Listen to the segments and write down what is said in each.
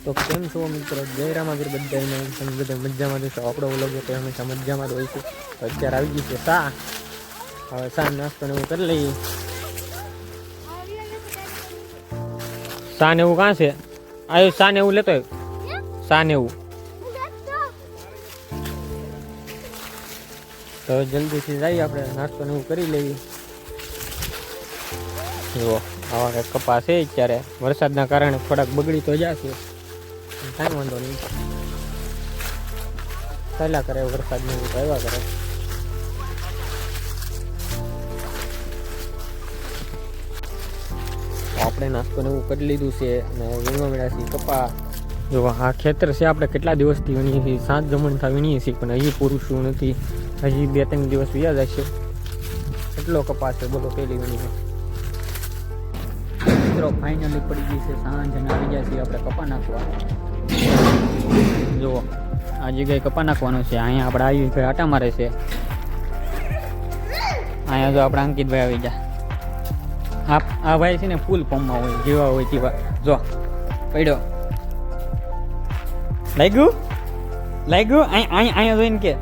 તો કેમ છો મિત્રો? જય રામાવીર બધાને. તમે બધા મજામાં જશો? આપણો વ્લોગ તો હંમેશા મજામાં જ હોય છે. તો અત્યારે આવી ગઈ છે સા. હવે સા નાસ્તો ને એવું કરી લઈએ. સા ને એવું કાં છે? આવ્યો સા ને એવું લેતો આવ્યો. સા ને એવું તો જલ્દીથી જઈએ આપણે નાસ્તો ને એવું કરી લઈએ. જુઓ આવા કંઈક કપાસ છે અત્યારે વરસાદના કારણે થોડાક બગડી તો જશે, કાંઈ વાંધો નહીં. ચાલ્યા કરે વરસાદને એવું આવ્યા કરે. આપણે નાસ્તો ને એવું કરી લીધું છે અને વીણવા મળ્યા છીએ કપા. જો આ ખેતર છે આપણે કેટલા દિવસથી વીણીએ છીએ, 7 જમણથી વીણીએ છીએ, પણ હજી પૂરું શું નથી. હજી 2-3 દિવસ વ્યા જશે એટલો કપાસ છે. બોલો પેલી વીણીએ મિત્રો ફાઇનલી પડી ગઈ છે સાંજ અને આવી ગયા છીએ આપણે કપા નાખવા. જુઓ આ જગ્યાએ કપા નાખવાનું છે. અહીંયા આપણે આવી ભાઈ આટા મારે છે. અહીંયા જો આપણે અંકિતભાઈ આવી ગયા. આ ભાઈ છે ને ફૂલ પંપમાં હોય, જેવા હોય તેવા. જો પડ્યો લાગ્યું અહીંયા જોઈને કે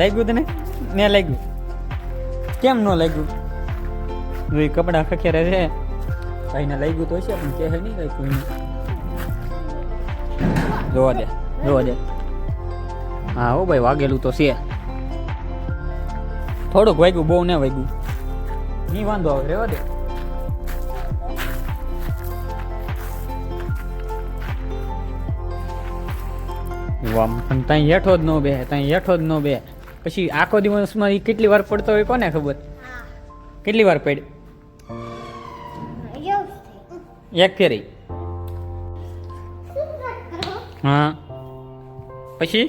લાગ્યું તને ને લાગ્યું કેમ ન લાગ્યું? જો કપડા ખખેરે છે ભાઈને લાગ્યું તો છે પણ કહે નહીં કઈ કોઈને. જોવા દે હા હો ભાઈ વાગેલું તો છે. થોડુંક વાગ્યું, બહુ ને વાગ્યું. નહીં વાંધો આવે, રહેવા દે. પણ ત્યાં હેઠો જ ન બે પછી આખો દિવસમાં કેટલી વાર પડતો હોય કોને ખબર? કેટલી વાર પડ? એક ફેરી. હા પછી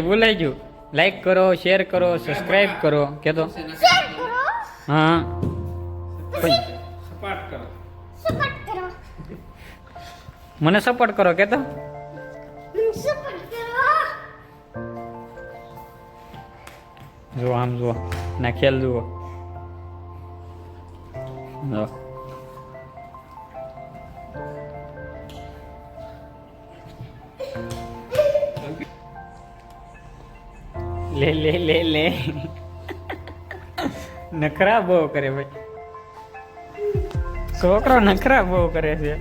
ભૂલાઈ ગયું. લાઈક કરો, શેર કરો, સબસ્ક્રાઈબ કરો. કે તો હા મને સપોર્ટ કરો. કે તો જો આમ જુઓ ના ખેલ જુઓ. લે નખરા બહુ કરે ભાઈ છોકરો, નખરા બહુ કરે છે.